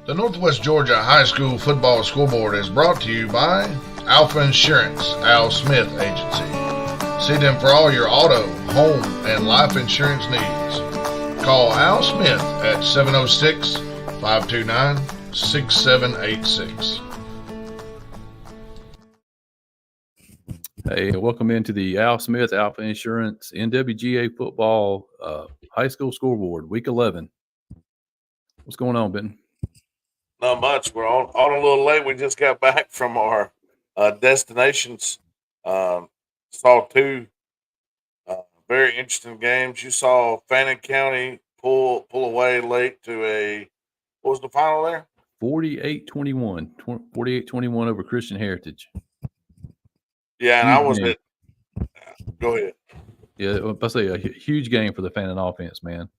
The Northwest Georgia High School Football Scoreboard is brought to you by Alfa Insurance, Al Smith Agency. See them for all your auto, home, and life insurance needs. Call Al Smith at 706-529-6786. Hey, welcome into the Al Smith Alfa Insurance NWGA Football High School Scoreboard, Week 11. What's going on, Ben? Not much. We're on a little late. We just got back from our destinations. Saw two very interesting games. You saw Fannin County pull away late to what was the final there? 48-21. 48-21 over Christian Heritage. Yeah, and huge I was game. at – go ahead. Yeah, I say a huge game for the Fannin offense, man.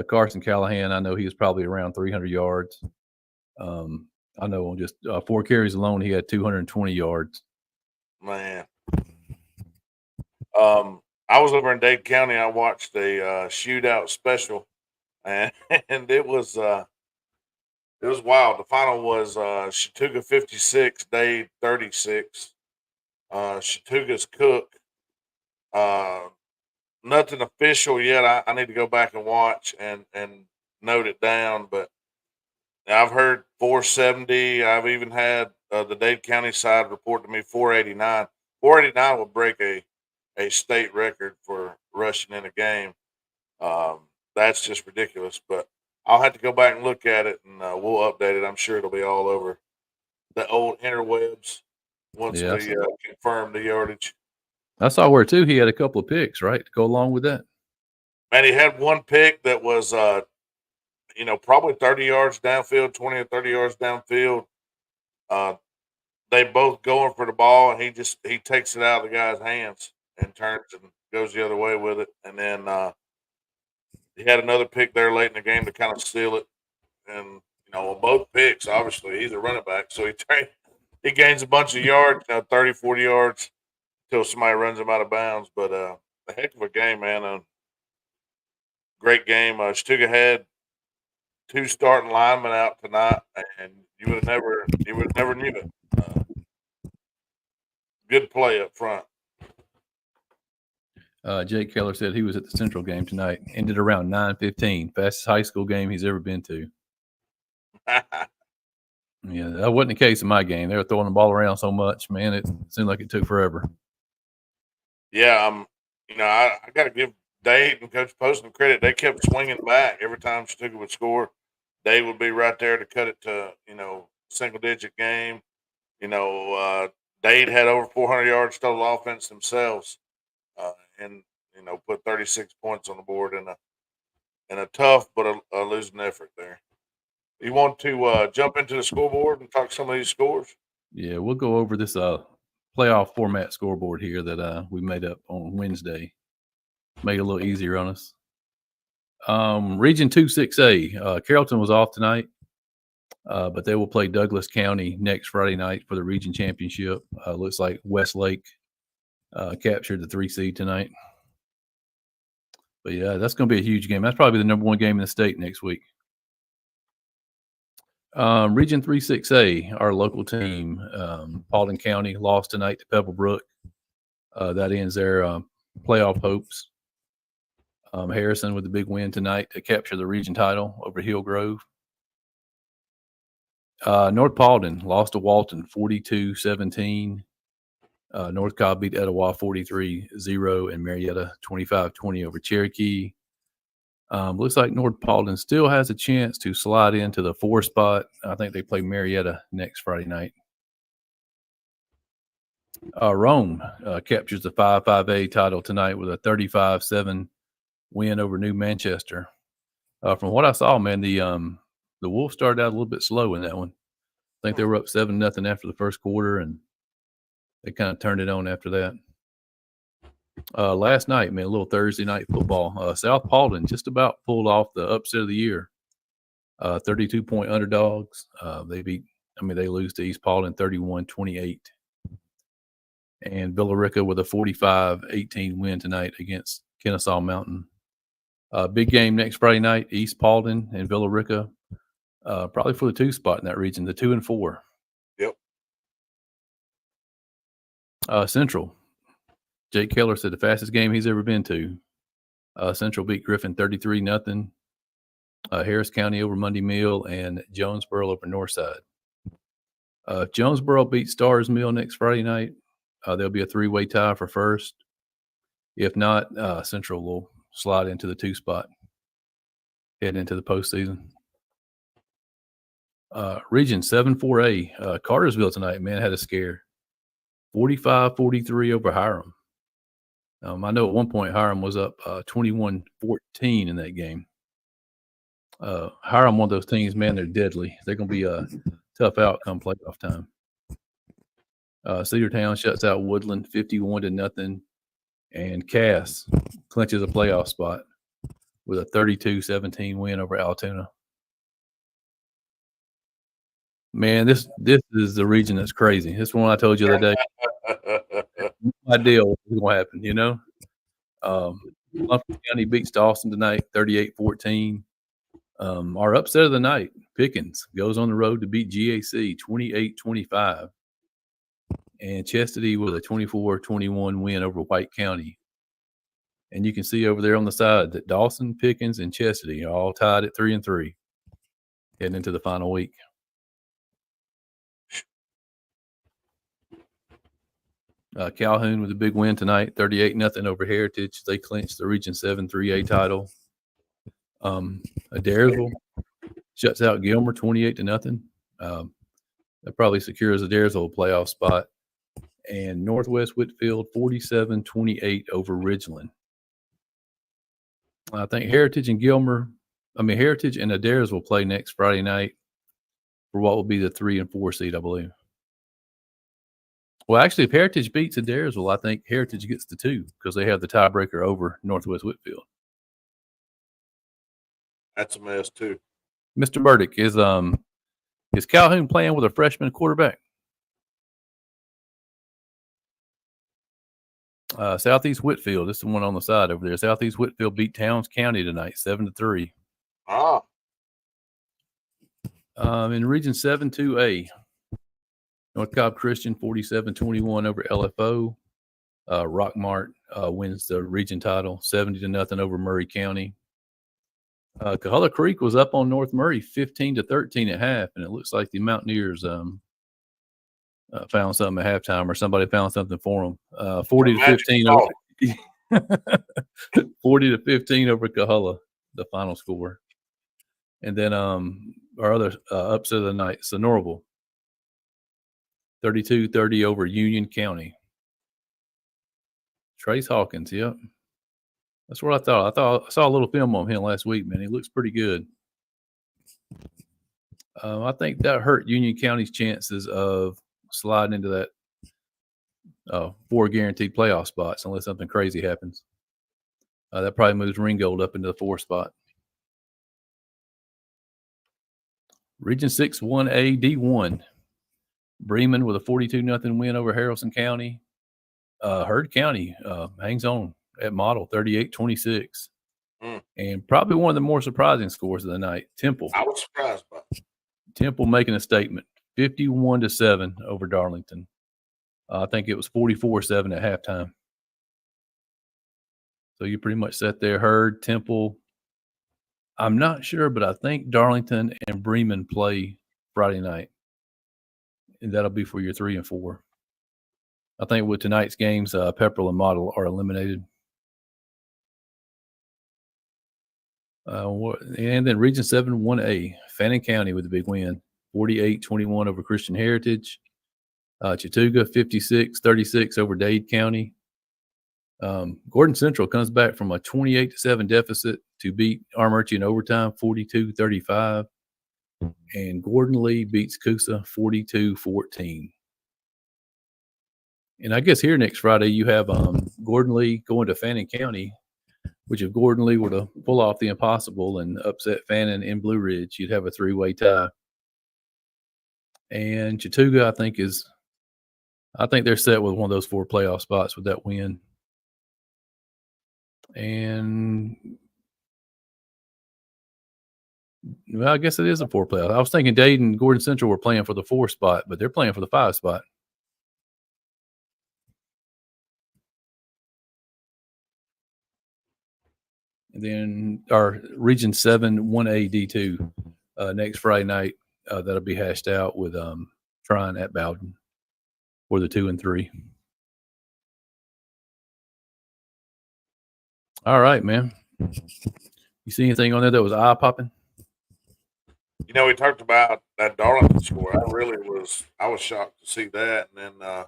Carson Callahan, I know he was probably around 300 yards. I know on just 4 carries alone, he had 220 yards. Man. I was over in Dade County. I watched a shootout special, and it was wild. The final was Chattooga 56, Dade 36. Chattooga's cook. Nothing official yet. I need to go back and watch and note it down, but I've heard 470. I've even had the Dade County side report to me 489. 489 will break a state record for rushing in a game. That's just ridiculous. But I'll have to go back and look at it, and we'll update it. I'm sure it'll be all over the old interwebs once we confirm the yardage. I saw where, too, he had a couple of picks, right, to go along with that. Man, he had one pick that was probably 30 yards downfield, 20 or 30 yards downfield. They both going for the ball, and he takes it out of the guy's hands and turns and goes the other way with it. And then he had another pick there late in the game to kind of seal it. And, on both picks, obviously, he's a running back. So he gains a bunch of yards, 30, 40 yards until somebody runs him out of bounds. But a heck of a game, man. Great game. Chattooga had 2 starting linemen out tonight, and you would have never knew it. Good play up front. Jake Keller said he was at the Central game tonight. Ended around 9:15. Fastest high school game he's ever been to. Yeah, that wasn't the case in my game. They were throwing the ball around so much, man. It seemed like it took forever. Yeah, I got to give Dade and Coach Poston credit. They kept swinging back every time Chattooga would score. Dade would be right there to cut it to, single-digit game. Dade had over 400 yards total offense themselves, and put 36 points on the board in a tough but a losing effort there. You want to jump into the scoreboard and talk some of these scores? Yeah, we'll go over this playoff format scoreboard here that we made up on Wednesday. Made it a little easier on us. Region 2 6A, Carrollton was off tonight, but they will play Douglas County next Friday night for the region championship. Looks like Westlake captured the 3 seed tonight. But yeah, that's going to be a huge game. That's probably the number 1 game in the state next week. Region 3 6A, our local team, Paulding County lost tonight to Pebblebrook. That ends their playoff hopes. Harrison with the big win tonight to capture the region title over Hillgrove. North Paulding lost to Walton 42-17. North Cobb beat Etowah 43-0, and Marietta 25-20 over Cherokee. Looks like North Paulding still has a chance to slide into the 4 spot. I think they play Marietta next Friday night. Rome captures the 5-5A title tonight with a 35-7 win over New Manchester. From what I saw, man, the Wolves started out a little bit slow in that one. I think they were up 7-0 after the first quarter, and they kind of turned it on after that. Last night, man, a little Thursday night football. South Paulding just about pulled off the upset of the year. 32-point underdogs. They lose to East Paulding 31-28. And Villarica with a 45-18 win tonight against Kennesaw Mountain. Big game next Friday night, East Paulding and Villarica. Probably for the 2 spot in that region, the 2 and 4. Yep. Central. Jake Keller said the fastest game he's ever been to. Central beat Griffin 33-0. Harris County over Mundy Mill and Jonesboro over Northside. If Jonesboro beats Stars Mill next Friday night, there'll be a 3-way tie for first. If not, Central will slide into the 2 spot, head into the postseason. Region 7-4A, Cartersville tonight, man, had a scare. 45-43 over Hiram. I know at one point Hiram was up 21-14 in that game. Hiram, one of those teams, man, they're deadly. They're going to be a tough out come playoff time. Cedartown shuts out Woodland 51-0, and Cass clinches a playoff spot with a 32-17 win over Altoona. Man, this is the region that's crazy. This one I told you the other day. No idea what's going to happen, you know. Lumberton County beats Dawson tonight, 38-14. Our upset of the night, Pickens goes on the road to beat GAC 28-25. And Chastity with a 24-21 win over White County. And you can see over there on the side that Dawson, Pickens, and Chastity are all tied at 3-3 heading into the final week. Calhoun with a big win tonight, 38-0 over Heritage. They clinched the Region 7 3A title. Adairsville shuts out Gilmer 28-0. That probably secures Adairsville playoff spot. And Northwest Whitfield 47-28 over Ridgeland. I think Heritage and Adairsville play next Friday night for what will be the 3 and 4 seed, I believe. Well, actually, if Heritage beats Adairsville, I think Heritage gets the 2 because they have the tiebreaker over Northwest Whitfield. That's a mess too. Mr. Burdick, is Calhoun playing with a freshman quarterback? Southeast Whitfield, this is the one on the side over there. Southeast Whitfield beat Towns County tonight, 7-3. In Region 7-2A, North Cobb Christian 47-21 over LFO. Rockmart wins the region title, 70-0 over Murray County. Coahulla Creek was up on North Murray 15-13 at half, and it looks like the Mountaineers found something at halftime, or somebody found something for them. 40-15 over 40-15 over Coahulla, the final score. And then our other upset of the night, Sonoraville, 32-30 over Union County. Trace Hawkins, yep. That's what I thought. I saw a little film on him last week, man. He looks pretty good. I think that hurt Union County's chances of sliding into that 4 guaranteed playoff spots unless something crazy happens. That probably moves Ringgold up into the 4 spot. Region 6 1A D1. Bremen with a 42-0 win over Harrelson County. Heard County hangs on at Model 38-26. And probably one of the more surprising scores of the night, Temple. I was surprised by it. Temple making a statement, 51-7 over Darlington. I think it was 44-7 at halftime. So you pretty much sat there, Heard, Temple. I'm not sure, but I think Darlington and Bremen play Friday night. And that'll be for your 3 and 4. I think with tonight's games, Pepperell and Model are eliminated. And then Region 7 1A, Fannin County with a big win, 48-21 over Christian Heritage. Chattooga 56-36 over Dade County. Gordon Central comes back from a 28-7 deficit to beat Armurchie in overtime, 42-35. And Gordon Lee beats Coosa 42-14. And I guess here next Friday you have Gordon Lee going to Fannin County, which if Gordon Lee were to pull off the impossible and upset Fannin in Blue Ridge, you'd have a 3-way tie. And Chattooga, I think they're set with one of those 4 playoff spots with that win. And Well, I guess it is a 4 playoff. I was thinking Dade and Gordon Central were playing for the 4 spot, but they're playing for the 5 spot. And then our Region 7 1A D2 next Friday night, that'll be hashed out with Trine at Bowden for the 2 and 3. All right, man. You see anything on there that was eye popping? You know, we talked about that Darlington score. I was shocked to see that, and then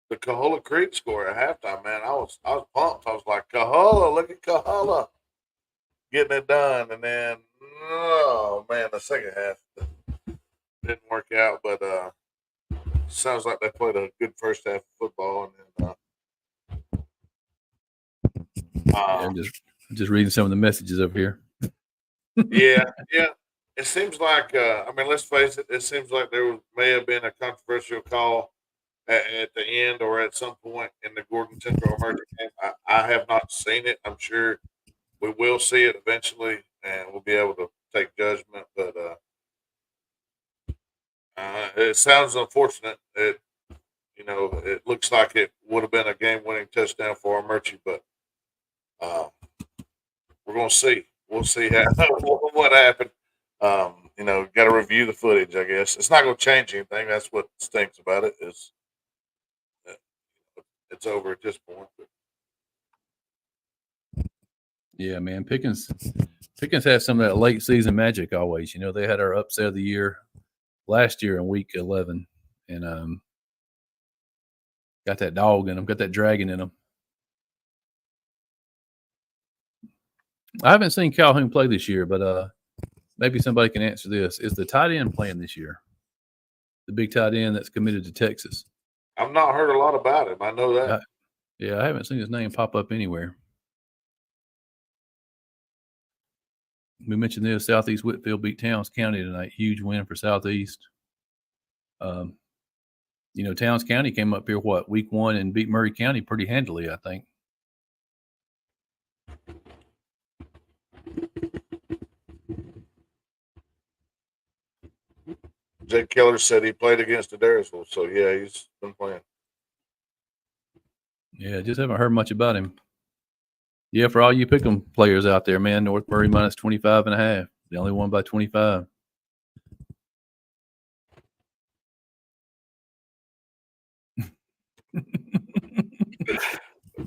the Cahola Creek score at halftime. Man, I was pumped. I was like, Cahola, look at Cahola getting it done, and then oh man, the second half didn't work out. But sounds like they played a good first half of football, and then Yeah, I'm just reading some of the messages up here. yeah. It seems like I mean, let's face it. It seems like may have been a controversial call at the end or at some point in the Gordon Central Emerging game. I have not seen it. I'm sure we will see it eventually, and we'll be able to take judgment. But it sounds unfortunate. It looks like it would have been a game-winning touchdown for Murchie, but we're going to see. We'll see what happened. Got to review the footage. I guess it's not going to change anything. That's what stinks about it. Is it's over at this point. Yeah, man. Pickens has some of that late season magic always. You know, they had our upset of the year last year in week 11, and got that dog in them, got that dragon in them. I haven't seen Calhoun play this year, but maybe somebody can answer this. Is the tight end playing this year? The big tight end that's committed to Texas. I've not heard a lot about him. I know that. I haven't seen his name pop up anywhere. We mentioned this. Southeast Whitfield beat Towns County tonight. Huge win for Southeast. Towns County came up here, week 1 and beat Murray County pretty handily, I think. Jake Keller said he played against Adairsville, so yeah, he's been playing. Yeah, just haven't heard much about him. Yeah, for all you Pick'em players out there, man, North Murray minus 25.5. The only one by 25.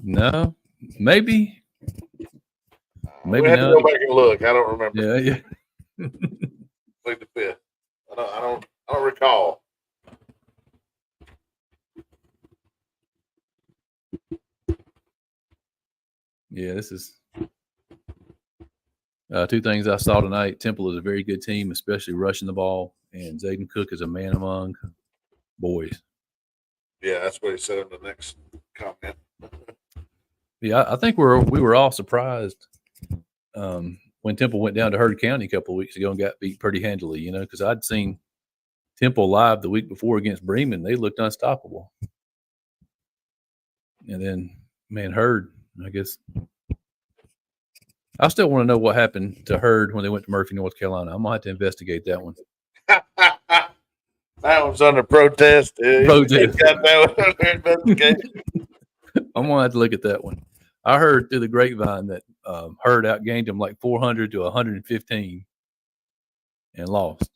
No, maybe. Maybe we had not. to go back and look. I don't remember. Yeah. Played the 5th. I don't recall. Yeah, this is 2 things I saw tonight. Temple is a very good team, especially rushing the ball, and Zayden Cook is a man among boys. Yeah, that's what he said in the next comment. Yeah, I think we were all surprised when Temple went down to Heard County a couple of weeks ago and got beat pretty handily, because I'd seen Temple live the week before against Bremen. They looked unstoppable. And then, man, Heard, I guess. I still want to know what happened to Heard when they went to Murphy, North Carolina. I'm going to have to investigate that one. That one's under protest. Protest. Got that one under investigation. I'm going to have to look at that one. I heard through the grapevine that Heard outgained him like 400 to 115 and lost.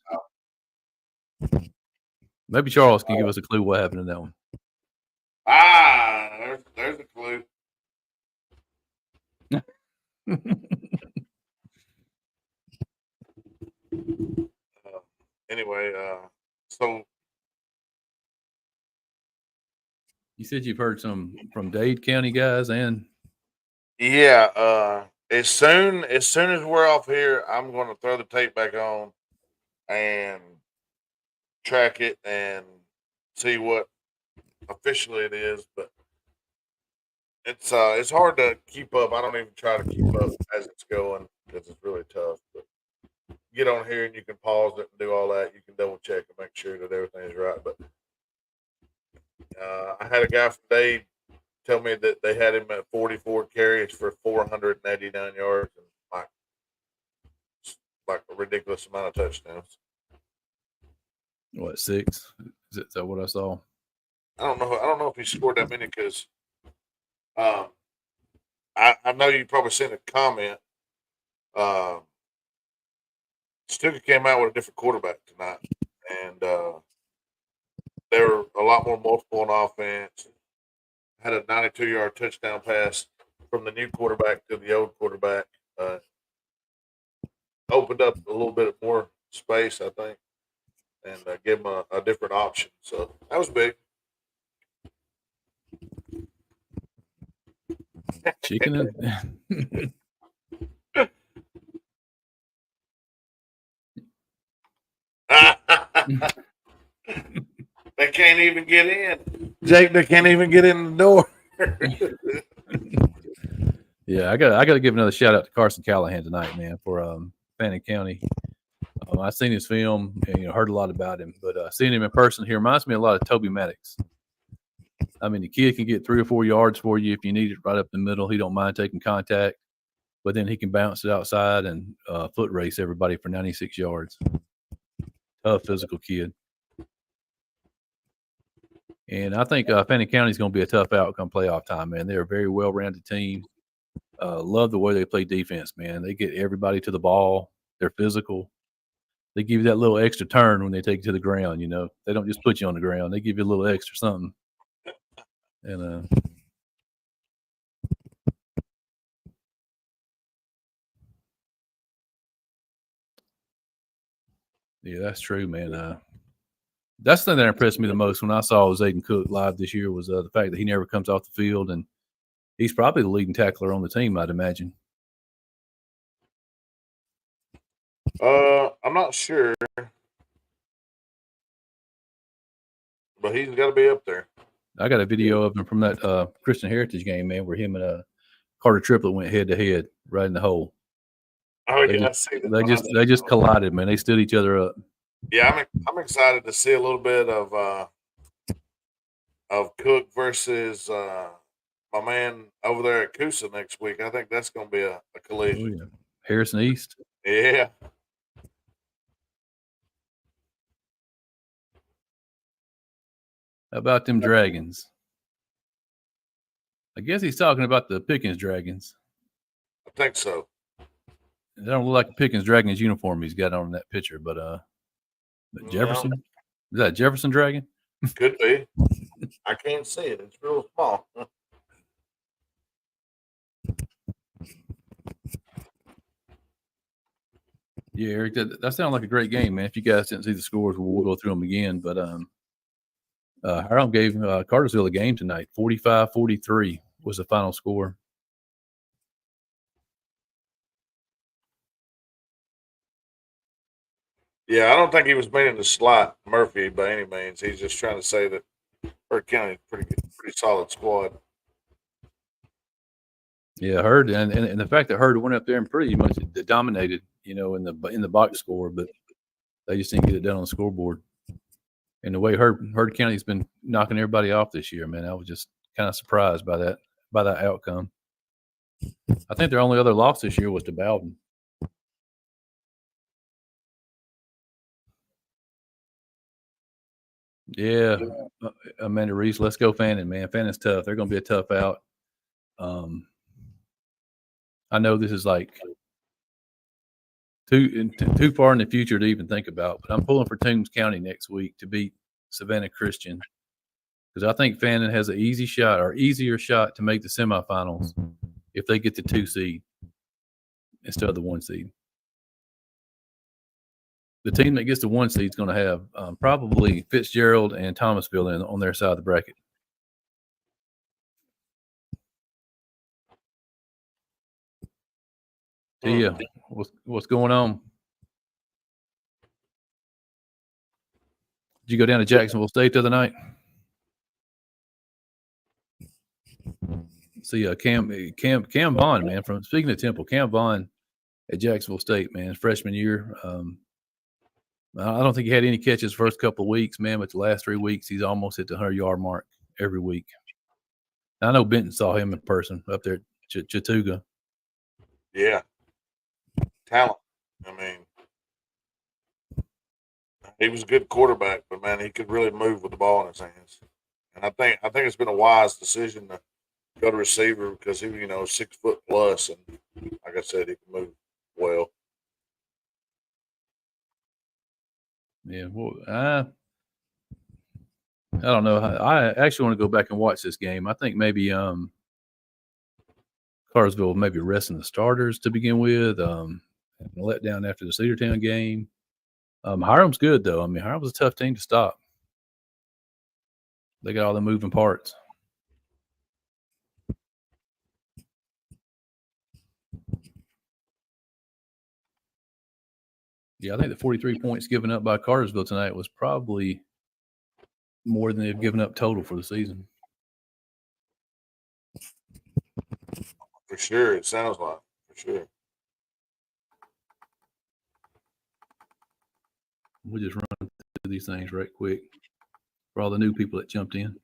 Maybe Charles can give us a clue what happened in that one. There's a clue. Anyway, so you said you've heard some from Dade County guys, and yeah, as soon as we're off here, I'm going to throw the tape back on and track it and see what officially it is, but it's hard to keep up. I don't even try to keep up as it's going because it's really tough. But get on here and you can pause it and do all that. You can double check and make sure that everything is right. But I had a guy from Dade tell me that they had him at 44 carries for 489 yards, and like like a ridiculous amount of touchdowns. What, 6? Is that what I saw? I don't know. I don't know if he scored that many because um, I know you probably seen a comment. Uh, Stuka came out with a different quarterback tonight, and they were a lot more multiple on offense. Had a 92-yard touchdown pass from the new quarterback to the old quarterback. Opened up a little bit more space, I think, and gave him a different option. So that was big. Chicken and They can't even get in. Jake, they can't even get in the door. yeah, I got to give another shout out to Carson Callahan tonight, man, for Fannin County. I've seen his film and heard a lot about him, but seeing him in person, he reminds me a lot of Toby Maddox. I mean, the kid can get 3 or 4 yards for you if you need it right up the middle. He don't mind taking contact, but then he can bounce it outside and foot race everybody for 96 yards. Tough physical kid. And I think Fannin County is going to be a tough outcome playoff time, man. They're a very well-rounded team. Love the way they play defense, man. They get everybody to the ball. They're physical. They give you that little extra turn when they take you to the ground, They don't just put you on the ground. They give you a little extra something. And yeah, that's true, man. That's the thing that impressed me the most when I saw Zayden Cook live this year was the fact that he never comes off the field, and he's probably the leading tackler on the team, I'd imagine. I'm not sure, but he's got to be up there. I got a video of him from that Christian Heritage game, man, where him and Carter Triplett went head to head right in the hole. Oh yeah, I see that. They just collided, man. They stood each other up. Yeah, I'm excited to see a little bit of Cook versus my man over there at Coosa next week. I think that's going to be a collision. Oh, yeah. Harrison East. Yeah. How about them Dragons? I guess he's talking about the Pickens Dragons. I think so. They don't look like a Pickens Dragons uniform he's got on that picture, but Jefferson? No. Is that Jefferson Dragon? Could be. I can't see it. It's real small. Yeah, Eric, that sounded like a great game, man. If you guys didn't see the scores, we'll go through them again. But Hiram gave Cartersville a game tonight. 45-43 was the final score. Yeah, I don't think he was meaning to slight Murphy by any means. He's just trying to say that Hurd County is pretty solid squad. Yeah, Hurd, and the fact that Hurd went up there and pretty much dominated, in the box score, but they just didn't get it done on the scoreboard. And the way Hurd County's been knocking everybody off this year, man, I was just kind of surprised by that outcome. I think their only other loss this year was to Bowden. Yeah, Amanda Reese, let's go Fannin, man. Fannin's tough. They're going to be a tough out. I know this is like too far in the future to even think about, but I'm pulling for Toombs County next week to beat Savannah Christian because I think Fannin has an easier shot to make the semifinals if they get the 2 seed instead of the 1 seed. The team that gets the 1 seed is going to have probably Fitzgerald and Thomasville on their side of the bracket. Yeah, what's going on? Did you go down to Jacksonville State the other night? See, Cam Vaughn, man. From speaking of Temple, Cam Vaughn at Jacksonville State, man, freshman year. I don't think he had any catches first couple of weeks, man, but the last 3 weeks he's almost hit the 100-yard mark every week. I know Benton saw him in person up there at Chattooga. Yeah. Talent. I mean, he was a good quarterback, but man, he could really move with the ball in his hands. And I think it's been a wise decision to go to receiver because he, 6 foot plus, and like I said, he can move well. Yeah, well, I don't know. I actually want to go back and watch this game. I think maybe Cartersville maybe resting the starters to begin with. Let down after the Cedartown game. Hiram's good though. I mean, Hiram's a tough team to stop. They got all the moving parts. Yeah, I think the 43 points given up by Cartersville tonight was probably more than they've given up total for the season. For sure, it sounds like. For sure. We'll just run through these things right quick for all the new people that jumped in.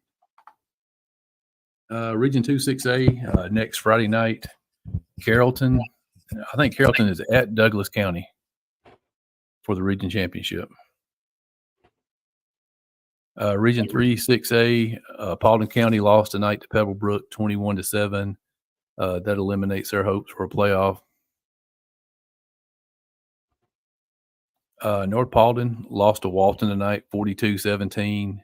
Region 2 6A, next Friday night, Carrollton. I think Carrollton is at Douglas County for the region championship. Region 3 6A, Paulding County lost tonight to Pebblebrook 21-7. That eliminates their hopes for a playoff. North Paulding lost to Walton tonight 42-17.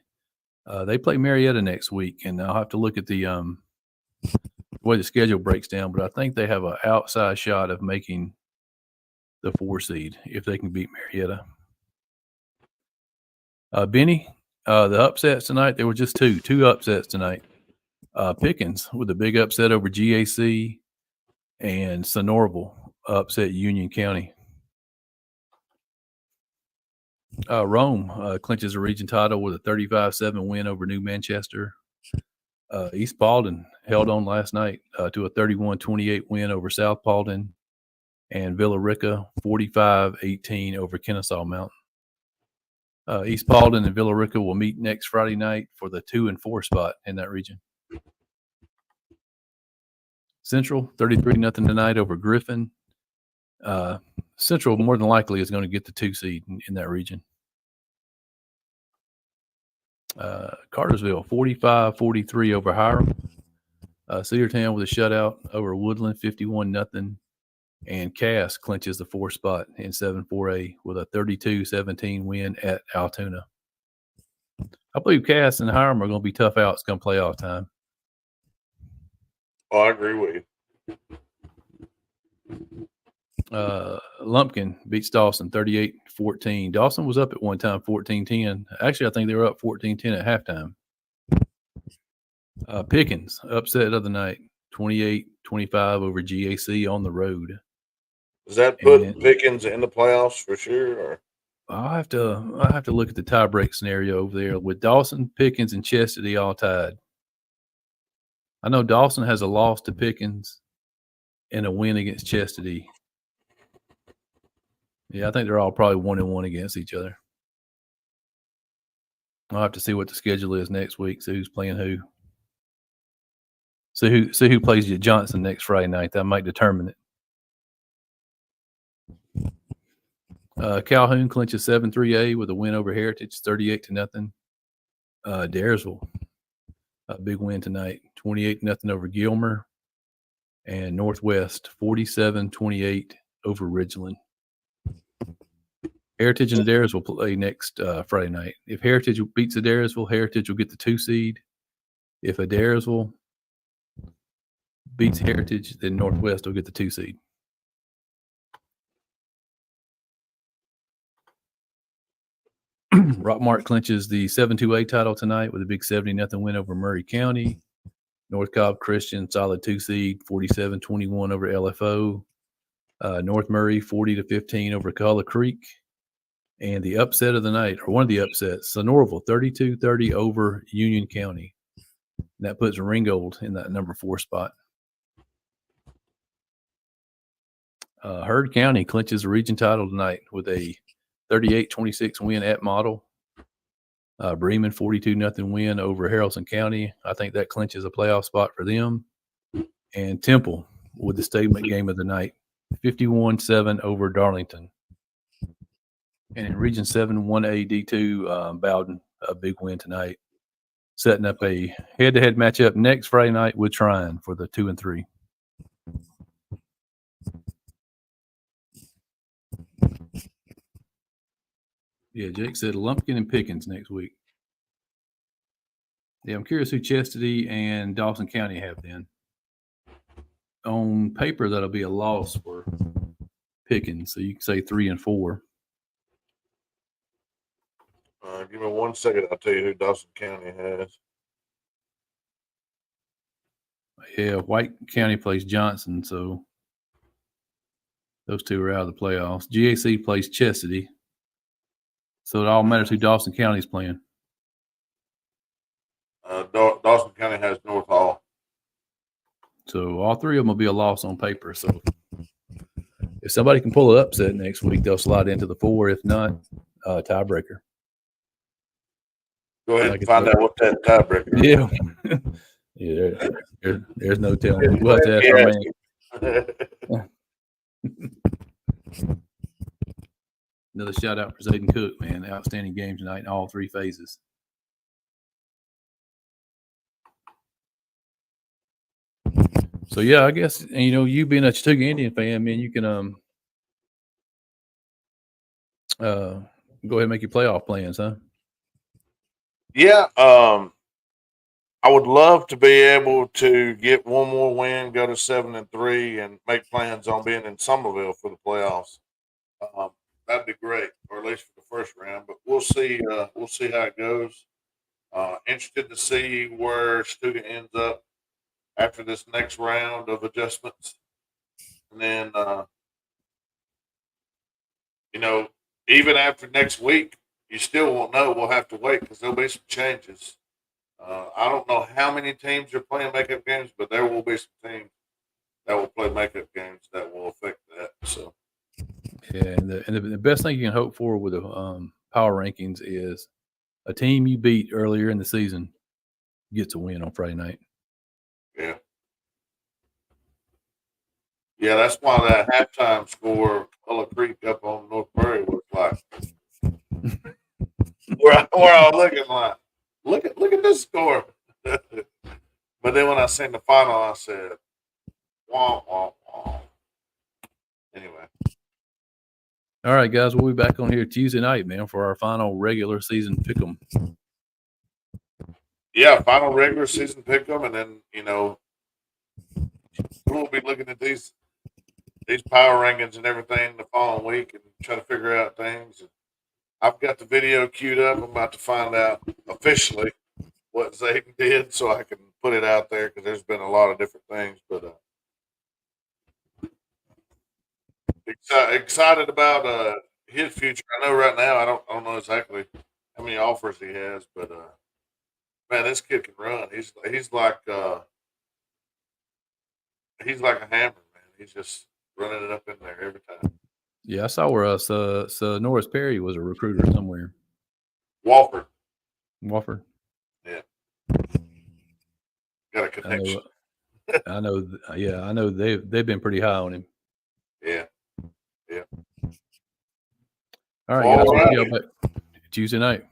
They play Marietta next week, and I'll have to look at the way the schedule breaks down, but I think they have an outside shot of making the 4 seed if they can beat Marietta. Benny, the upsets tonight, there were just two upsets tonight. Pickens with a big upset over GAC, and Sonoraville upset Union County. Rome clinches a region title with a 35-7 win over New Manchester. East Paulding held on last night to a 31-28 win over South Paulding, and Villa Rica 45-18 over Kennesaw Mountain. East Paulding and Villa Rica will meet next Friday night for the 2 and 4 spot in that region. Central 33-0 tonight over Griffin. Central more than likely is going to get the 2 seed in that region. Cartersville 45-43 over Hiram. Cedartown with a shutout over Woodland 51-0. And Cass clinches the 4th spot in 7-4A with a 32-17 win at Altoona. I believe Cass and Hiram are going to be tough outs come playoff time. Oh, I agree with you. Lumpkin beats Dawson 38-14. Dawson was up at one time 14-10. Actually, I think they were up 14-10 at halftime. Pickens upset of the night 28-25 over GAC on the road. Does that put Pickens in the playoffs for sure? Or? I'll have to look at the tiebreak scenario over there with Dawson, Pickens, and Chastity all tied. I know Dawson has a loss to Pickens and a win against Chastity. Yeah, I think they're all probably 1-1 against each other. I'll have to see what the schedule is next week, see who's playing who. See who plays at Johnson next Friday night. That might determine it. Calhoun clinches 7-3A with a win over Heritage, 38-0. Daresville, a big win tonight, 28-0 over Gilmer. And Northwest, 47-28 over Ridgeland. Heritage and Adares will play next Friday night. If Heritage beats Adaresville, Heritage will get the 2 seed. If Adaresville beats Heritage, then Northwest will get the 2 seed. Rockmart clinches the 7-2A title tonight with a big 70-0 win over Murray County. North Cobb Christian, solid 2 seed, 47-21 over LFO. North Murray, 40-15 over Cullah Creek. And the upset of the night, or one of the upsets, Sonoraville, 32-30 over Union County. And that puts Ringgold in that number 4 spot. Heard County clinches the region title tonight with a 38-26 win at Model. Bremen 42-0 win over Haralson County. I think that clinches a playoff spot for them. And Temple with the statement game of the night, 51-7 over Darlington. And in Region 7, 1A D2, Bowden, a big win tonight, setting up a head-to-head matchup next Friday night with Trine for the 2 and 3. Yeah, Jake said Lumpkin and Pickens next week. Yeah, I'm curious who Chastity and Dawson County have then. On paper, that'll be a loss for Pickens, so you can say 3 and 4. Give me 1 second. I'll tell you who Dawson County has. Yeah, White County plays Johnson, so those two are out of the playoffs. GAC plays Chastity, so it all matters who Dawson County's playing. Dawson County has North Hall. So all three of them will be a loss on paper. So if somebody can pull an upset next week, they'll slide into the 4. If not, tiebreaker. Go ahead and find out what that tiebreaker is. Yeah. Yeah, there's no telling. We'll have to ask our man. Another shout out for Zayden Cook, man. Outstanding game tonight in all 3 phases. So yeah, I guess you being a Chattooga Indian fan, man, you can go ahead and make your playoff plans, huh? Yeah, I would love to be able to get one more win, go to 7 and 3, and make plans on being in Somerville for the playoffs. That'd be great, or at least for the first round. But we'll see. We'll see how it goes. Interested to see where Chattooga ends up after this next round of adjustments, and then even after next week, you still won't know. We'll have to wait because there'll be some changes. I don't know how many teams are playing makeup games, but there will be some teams that will play makeup games that will affect that. So, yeah, and the best thing you can hope for with the power rankings is a team you beat earlier in the season gets a win on Friday night. Yeah. Yeah, that's why that halftime score, Willow Creek up on North Prairie was like, we're all looking like, look at this score. But then when I seen the final, I said, wah, wah, wah. Anyway. All right, guys, we'll be back on here Tuesday night, man, for our final regular season pick'em. Yeah, final regular season pick'em, and then we'll be looking at these power rankings and everything the following week and try to figure out things. I've got the video queued up. I'm about to find out officially what Zayden did so I can put it out there because there's been a lot of different things. But excited about his future. I know right now I don't know exactly how many offers he has, but man, this kid can run. He's like a hammer, man. He's just running it up in there every time. Yeah, I saw where Norris Perry was a recruiter somewhere. Wofford. Yeah. Got a connection. I know. Yeah, I know they've been pretty high on him. Yeah. All right, guys. We'll see y'all back Tuesday night.